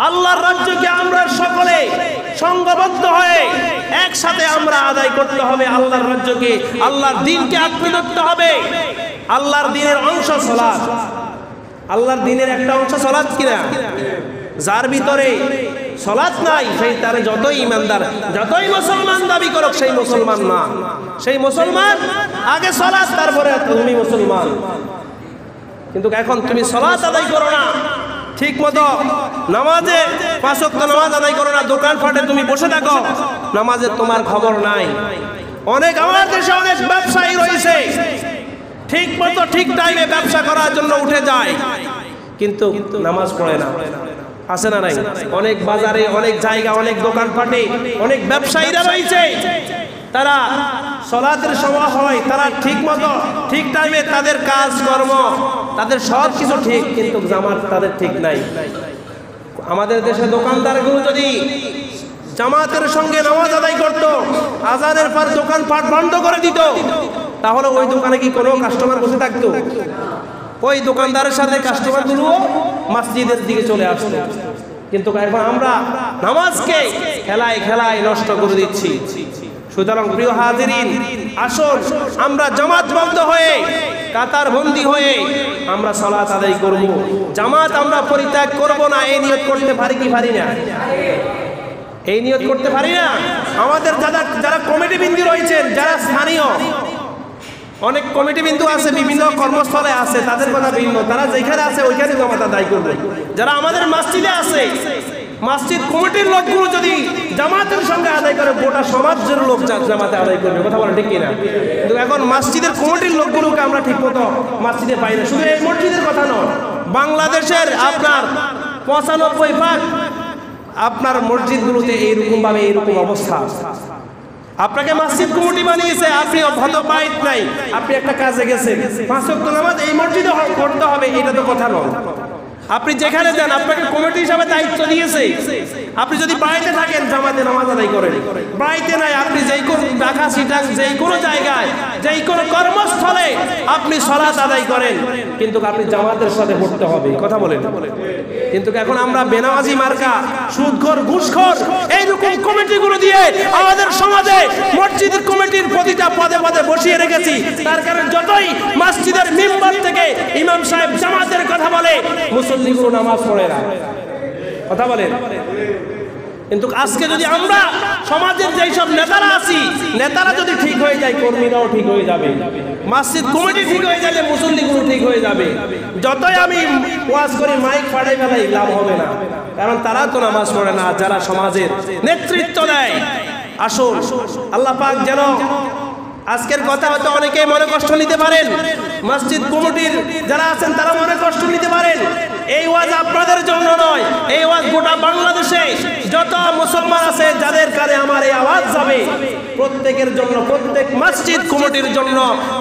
আল্লাহর রাজ্যকে আমরা সকলে সংঘবদ্ধ হয়ে একসাথে আমরা আদায় করতে হবে। আল্লাহর রাজ্যকে, আল্লাহর দ্বীনকে আঁকড়ে ধরতে হবে। আল্লাহর দ্বীনের অংশ সালাত, আল্লাহর দ্বীনের একটা অংশ সালাত কিনা? যার ভিতরে সালাত নাই সেই তার যতই ইমানদার, যতই মুসলমান দাবি করুক সেই মুসলমান না। সেই মুসলমান আগে সালাত, তারপরে তুমি মুসলমান। কিন্তু এখন তুমি সালাত আদায় করো না, ঠিক মতো নামাজে 5 ওয়াক্ত নামাজ আদায় করো না, দোকানপাটে তুমি বসে থাকো, নামাজের তোমার খবর নাই। অনেক আমাদের দেশে অনেক ব্যবসায়ী রয়েছে, ঠিক মতো ঠিক টাইমে ব্যবসা করার জন্য উঠে যায়, কিন্তু নামাজ পড়ে না। আছে না নাই? অনেক বাজারে, অনেক জায়গা, অনেক দোকানপাটে অনেক ব্যবসায়ীরা রয়েছে, তারা সালাতের সময় হয়, তারা ঠিক মতো ঠিক টাইমে তাদের কাজ কর্ম, তাদের সব কিছু ঠিক, কিন্তু জামাত তাদের ঠিক নাই। আমাদের দেশে দোকানদারগুলো যদি জামাতের সঙ্গে নামাজ আদায় করত, আজানের পর দোকানপাট বন্ধ করে দিত, তাহলে ওই দোকানে কি কোনো কাস্টমার বসে থাকতো? ওই দোকানদারের সাথে কাস্টমারগুলো মসজিদের দিকে চলে আসতো। কিন্তু এখন আমরা নামাজকে খেলায় খেলায় নষ্ট করে দিচ্ছি। সুতরাং প্রিয় হাজিরিন, আসুন আমরা জামাতবদ্ধ হয়ে, কাতার বন্দী হয়ে আমরা সালাত আদায় করব। জামাত আমরা পরিত্যাগ করব না, এই নিয়ত করতে পারি কি পারি না? এই নিয়ত করতে পারি না? আমাদের যারা কমিটি বিন্দু রয়েছেন, যারা স্থানীয় অনেক কমিটি বিন্দু আছে, বিভিন্ন কর্মস্থলে আছে, তাদের কথা ভিন্ন, তারা যেখানে আছে ওইখানে জামাত আদায় করবে। যারা আমাদের মসজিদে আছে, মসজিদ কমিটির লোকগুলো যদি জামাতের সঙ্গে আদায় করে, গোটা সমাজের লোক জামাতে আদায় করবে। কথা বলে ঠিক কিনা? কিন্তু এখন মসজিদের কমিটির লোকগুলোকে আমরা ঠিক মতো মসজিদে পাই না। শুধু এই মসজিদের কথা নয়, বাংলাদেশের আপনার 95% আপনার মসজিদগুলোতে এইরকম অবস্থা। আপনাকে মসজিদ কমিটি বানিয়েছে, আপনি হত পাইত নাই, আপনি একটা কাজে গেছেন, 5 ওয়াক্ত নামাজ এই মসজিদে পড়তে হবে, এটা তো কথা নয়। আপনি যেখানে যান, আপনাকে কমিটি হিসাবে দায়িত্ব দিয়েছে, আপনি যদি বাড়িতে থাকেন জামাতে নামাজ আদায় করেন, বাড়িতে নাই, আপনি যেই কোন ঢাকা সিটাং যেই কোনো জায়গায়, যেই কোনো কর্মস্থলে আপনি সালাত আদায় করেন, কিন্তু আপনি জামাতের সাথে পড়তে হবে। কথা বলেন। কিন্তু এখন আমরা বেনামাজি মার্কা, সুদখোর, ঘুষখোর এইরকম কমিটিগুলো দিয়ে আমাদের সমাজে মসজিদের কমিটির প্রতিটা পদে পদে বসিয়ে রেখেছি। তার কারণে যতই মসজিদের মিম্বার থেকে ইমাম সাহেব জামাতের কথা বলে, মুসল্লিগুলো নামাজ পড়ে না। কথা বলেন। কিন্তু আজকে যদি আমরা সমাজের যেই সব নেতারা আছি, নেতারা যদি ঠিক হয়ে যায়, কর্মীরাও ঠিক হয়ে যাবে, মসজিদ কমিটি ঠিক হয়ে যাবে, মুসল্লিগুলো ঠিক হয়ে যাবে। যতই আমি ওয়াজ করি, মাইক ফাড়াই ফেলাই, লাভ হবে না, কারণ তারা তো নামাজ পড়ে না, যারা সমাজের নেতৃত্ব দেয়। আসুন আল্লাহ পাক যেন, আজকের কথা হয়তো অনেকেই মনে কষ্ট নিতে পারেন, মসজিদ কমিটির যারা আছেন তারা মনে কষ্ট নিতে পারেন। এই ওয়াজ আপনাদের জন্য নয়, এই ওয়াজ গোটা বাংলাদেশে যত মুসলমান আছে, যাদের কানে আমার এই আওয়াজ যাবে, প্রত্যেকের জন্য, প্রত্যেক মসজিদ কমিটির জন্য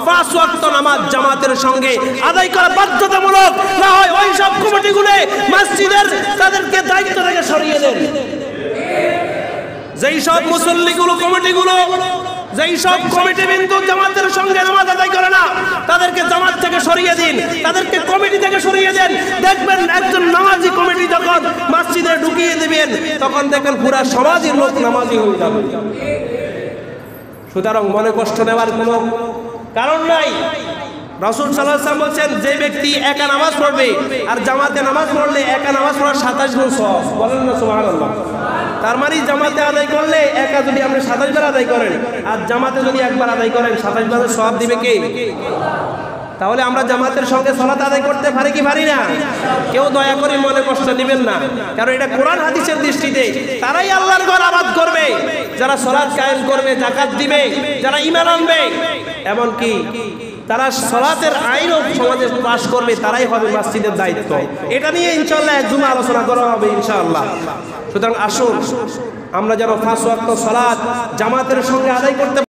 5 ওয়াক্ত নামাজ জামাতের সঙ্গে আদায় করা বাধ্যতামূলক। না হয় ওই সব কমিটিগুলো মসজিদের তাদেরকে দায়িত্ব থেকে সরিয়ে দেন। যেই সব মুসল্লিগুলো, কমিটিগুলো, যেই সব কমিটি বিন্দু জামাতের সঙ্গে নামাজ আদায় করে না, তাদেরকে জামাত থেকে সরিয়ে দিন, তাদেরকে কমিটি থেকে সরিয়ে দেন। দেখবেন একজন নামাজি কমিটি যখন মসজিদে ঢুকিয়ে দিবেন, তখন দেখবেন পুরা সমাজের লোক নামাজি হয়ে যাবে। সুতরাং মনে কষ্ট নেওয়ার কোনো কারণ নাই। রাসূল সাল্লাল্লাহু আলাইহি ওয়াসাল্লাম বলেন, যে ব্যক্তি একা নামাজ পড়বে আর জামাতে নামাজ পড়লে, একা নামাজ পড়ার 27 গুণ সওয়াব। বলেন না সুবহানাল্লাহ। তার মানে জামাতে আদায় করলে, একা যদি আপনি 27 বার আদায় করেন আর জামাতে যদি একবার আদায় করেন, 27 বারের সওয়াব দিবে কে? তাহলে আমরা জামাতের সঙ্গে সালাত আদায় করতে পারি কি পারি না? কেউ দয়া করে মনে কষ্ট নেবেন না, কারণ এটা কোরআন হাদিসের দৃষ্টিতে তারাই আল্লাহর ঘর আবাদ করবে, যারা সালাত কায়েম করবে, যাকাত দিবে, যারা ঈমান আনবে, এমনকি তারা সালাতের আইনও সমাজে পাশ করবে, তারাই হবে মসজিদের দায়িত্ব। এটা নিয়ে ইনশাআল্লাহ একদিন আলোচনা করা হবে ইনশাআল্লাহ। সুতরাং আসুন আমরা যেন 5 ওয়াক্ত সালাত জামাতের সঙ্গে আদায় করতে